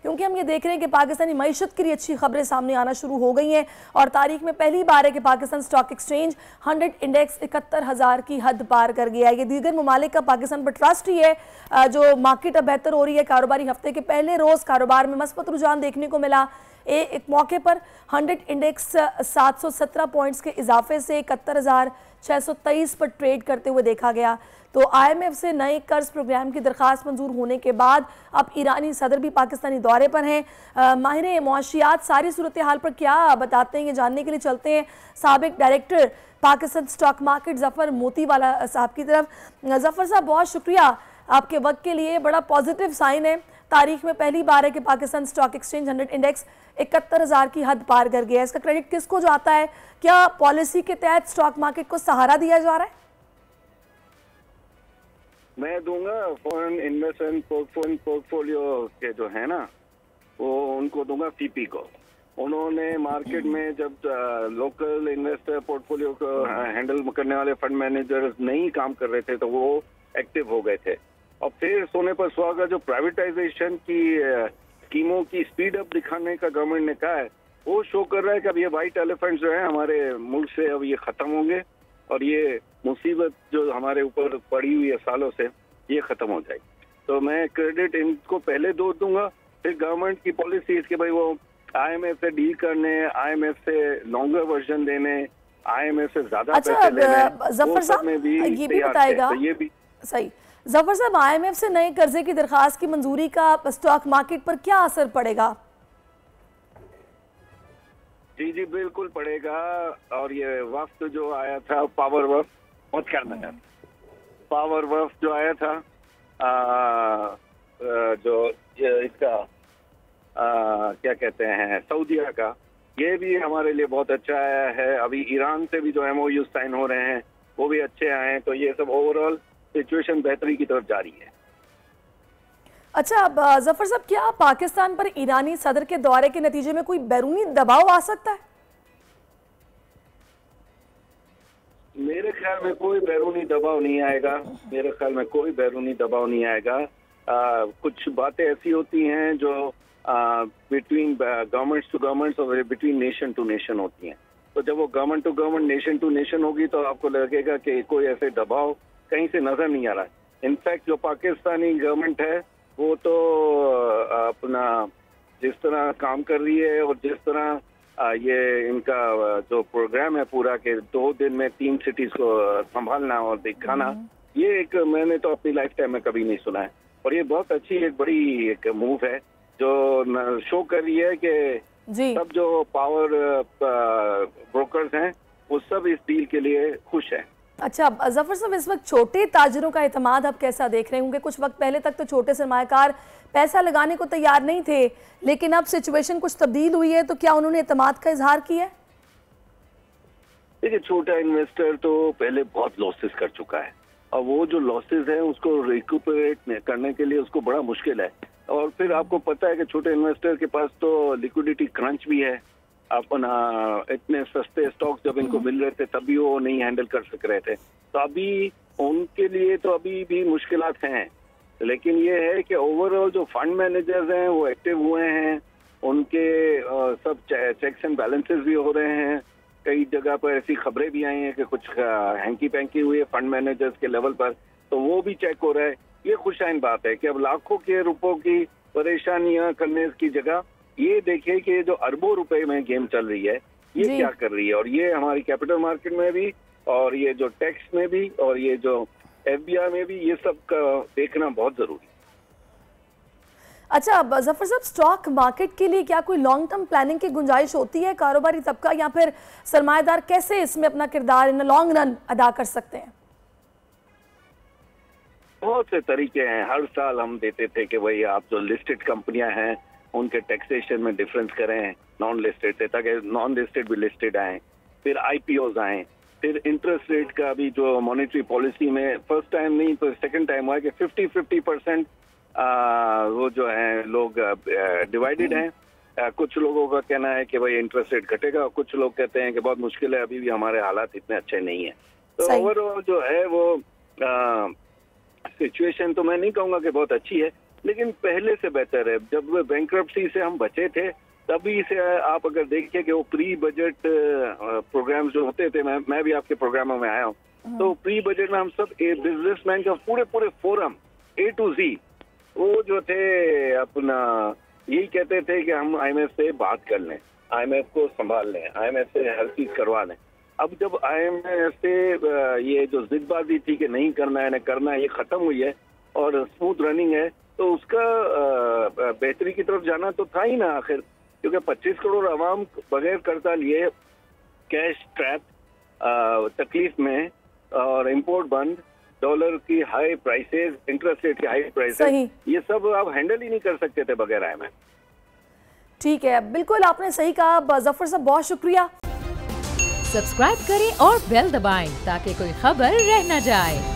क्योंकि हम ये देख रहे हैं कि पाकिस्तानी मईशत के लिए अच्छी खबरें सामने आना शुरू हो गई हैं और तारीख में पहली बार है कि पाकिस्तान स्टॉक एक्सचेंज 100 इंडेक्स 71,000 की हद पार कर गया है। ये दीगर ममालिक का पाकिस्तान पर ट्रस्ट ही है जो मार्केट अब बेहतर हो रही है। कारोबारी हफ्ते के पहले रोज़ कारोबार में मस्बत रुझान देखने को मिला। एक मौके पर 100 इंडेक्स 717 पॉइंट्स के इजाफे से 71,623 पर ट्रेड करते हुए देखा गया। तो IMF से नए कर्ज प्रोग्राम की दरख्वास्त मंजूर होने के बाद अब ईरानी सदर भी पाकिस्तानी दौरे पर हैं। माहिर मुआशियात सारी सूरत हाल पर क्या बताते हैं, ये जानने के लिए चलते हैं साबिक director Pakistan stock market Zafar Motiwala साहब की तरफ। ज़फ़र साहब, बहुत शुक्रिया आपके वक्त के लिए। बड़ा पॉजिटिव साइन है, तारीख में पहली बार है कि पाकिस्तान स्टॉक एक्सचेंज 100 इंडेक्स 71,000 की हद पार कर गया है। इसका क्रेडिट किसको जाता है? क्या पॉलिसी के तहत स्टॉक मार्केट को सहारा दिया जा रहा है? मैं दूंगा फॉरेन इन्वेस्टमेंट पोर्टफोलियो के जो है ना, वो उनको दूंगा सीपी को। उन्होंने मार्केट में जब लोकल इन्वेस्टर पोर्टफोलियो को हैंडल करने वाले फंड मैनेजर्स नहीं काम कर रहे थे तो वो एक्टिव हो गए थे। और फिर सोने पर सुहागा जो प्राइवेटाइजेशन की स्कीमों की स्पीड अप दिखाने का गवर्नमेंट ने कहा है, वो शो कर रहा है कि अब ये वाइट एलिफेंट जो है हमारे मुल्क से अब ये खत्म होंगे और ये मुसीबत जो हमारे ऊपर पड़ी हुई है सालों से, ये खत्म हो जाएगी। तो मैं क्रेडिट इनको पहले दूंगा। फिर गवर्नमेंट की पॉलिसी कि भाई वो IMF से डील करने, IMF से लॉन्गर वर्जन देने, IMF से ज्यादा पैसे लेने, ज़फ़र साहब ये भी बताएगा। तो ये भी सही। ज़फ़र साहब, IMF से नए कर्जे की दरखास्त की मंजूरी का स्टॉक मार्केट पर क्या असर पड़ेगा? जी बिल्कुल पड़ेगा। और ये वक्त जो आया था पावर वक्त मत करना है, पावर वक्त जो आया था जो इसका क्या कहते हैं सऊदीया का, ये भी हमारे लिए बहुत अच्छा आया है। अभी ईरान से भी जो MOU साइन हो रहे हैं वो भी अच्छे आए हैं। तो ये सब ओवरऑल सिचुएशन बेहतरी की तरफ जा रही है। अच्छा, अब ज़फ़र साहब, क्या पाकिस्तान पर ईरानी सदर के दौरे के नतीजे में कोई बैरूनी दबाव आ सकता है? मेरे ख्याल में कोई बैरूनी दबाव नहीं आएगा। मेरे ख्याल में कोई बैरूनी दबाव नहीं आएगा। कुछ बातें ऐसी होती हैं जो बिटवीन गवर्नमेंट्स टू गवर्नमेंट्स और बिटवीन नेशन टू नेशन होती हैं। तो जब वो government to government, nation to nation होगी तो आपको लगेगा कि कोई ऐसे दबाव कहीं से नजर नहीं आ रहा है। इनफैक्ट जो पाकिस्तानी गवर्नमेंट है वो तो अपना जिस तरह काम कर रही है और जिस तरह ये इनका जो प्रोग्राम है पूरा के 2 दिन में 3 सिटीज को संभालना और दिखाना, ये एक मैंने तो अपनी लाइफ टाइम में कभी नहीं सुना है। और ये बहुत अच्छी एक बड़ी एक मूव है जो शो कर रही है कि सब जो पावर ब्रोकर्स हैं वो सब इस डील के लिए खुश हैं। अच्छा, ज़फ़र साहब, इस वक्त छोटे ताजरों का एतमाद आप कैसा देख रहे होंगे? कुछ वक्त पहले तक तो छोटे सरमायाकार पैसा लगाने को तैयार नहीं थे, लेकिन अब सिचुएशन कुछ तब्दील हुई है, तो क्या उन्होंने एतमाद का इजहार किया है? देखिए, छोटा इन्वेस्टर तो पहले बहुत लॉसेस कर चुका है और वो जो लॉसेस है उसको रिकूपरेट करने के लिए उसको बड़ा मुश्किल है। और फिर आपको पता है कि छोटे इन्वेस्टर के पास तो लिक्विडिटी क्रंच भी है। अपना इतने सस्ते स्टॉक्स जब इनको मिल रहे थे तभी वो नहीं हैंडल कर सक रहे थे। तो अभी उनके लिए तो अभी भी मुश्किलात हैं। लेकिन ये है कि ओवरऑल जो फंड मैनेजर्स हैं वो एक्टिव हुए हैं, उनके सब चेक्स एंड बैलेंसेस भी हो रहे हैं। कई जगह पर ऐसी खबरें भी आई हैं कि कुछ हैंकी पैंकी हुई है फंड मैनेजर्स के लेवल पर, तो वो भी चेक हो रहा है। ये खुशाइन बात है कि अब लाखों के रुपयों की परेशानियां करने की जगह ये देखिए कि जो अरबों रुपए में गेम चल रही है ये क्या कर रही है। और ये हमारी कैपिटल मार्केट में भी और ये जो टैक्स में भी और ये जो FBI में भी, ये सब का देखना बहुत जरूरी है। अच्छा, ज़फ़र साहब, स्टॉक मार्केट के लिए क्या कोई लॉन्ग टर्म प्लानिंग की गुंजाइश होती है? कारोबारी तबका या फिर सरमाएदार कैसे इसमें अपना किरदार इन लॉन्ग रन अदा कर सकते हैं? बहुत से तरीके हैं। हर साल हम देते थे कि भाई आप जो लिस्टेड कंपनियां हैं उनके टैक्सेशन में डिफरेंस करें नॉन लिस्टेड से, ताकि नॉन लिस्टेड भी लिस्टेड आए। फिर IPOs आए। फिर इंटरेस्ट रेट का भी जो मॉनेटरी पॉलिसी में फर्स्ट टाइम नहीं तो सेकंड टाइम हुआ कि 50-50% वो जो है लोग डिवाइडेड हैं। कुछ लोगों का कहना है कि भाई इंटरेस्ट रेट घटेगा, कुछ लोग कहते हैं कि बहुत मुश्किल है, अभी भी हमारे हालात इतने अच्छे नहीं है। तो ओवरऑल जो है वो सिचुएशन तो मैं नहीं कहूँगा कि बहुत अच्छी है, लेकिन पहले से बेहतर है। जब बैंक्रप्सी से हम बचे थे तभी से आप अगर देखिए कि वो प्री बजट प्रोग्राम जो होते थे, मैं भी आपके प्रोग्रामों में आया हूँ, तो प्री बजट में हम सब बिजनेसमैन का पूरे फोरम A to Z वो जो थे अपना यही कहते थे कि हम IMF से बात कर लें, IMF को संभाल लें, IMF से हर चीज करवा लें। अब जब IMF से ये जो जिदबाजी थी कि नहीं करना है, न करना है, ये खत्म हुई है और स्मूथ रनिंग है, तो उसका बेहतरी की तरफ जाना तो था ही ना आखिर, क्योंकि 25 करोड़ आवाम बगैर कर्जा लिए कैश ट्रैप तकलीफ में और इंपोर्ट बंद, डॉलर की हाई प्राइसेस, इंटरेस्ट रेट की हाई प्राइसेस, ये सब आप हैंडल ही नहीं कर सकते थे बगैर IMF। ठीक है, बिल्कुल आपने सही कहा जफर साहब, बहुत शुक्रिया। सब्सक्राइब करें और बेल दबाएं ताकि कोई खबर रह न जाए।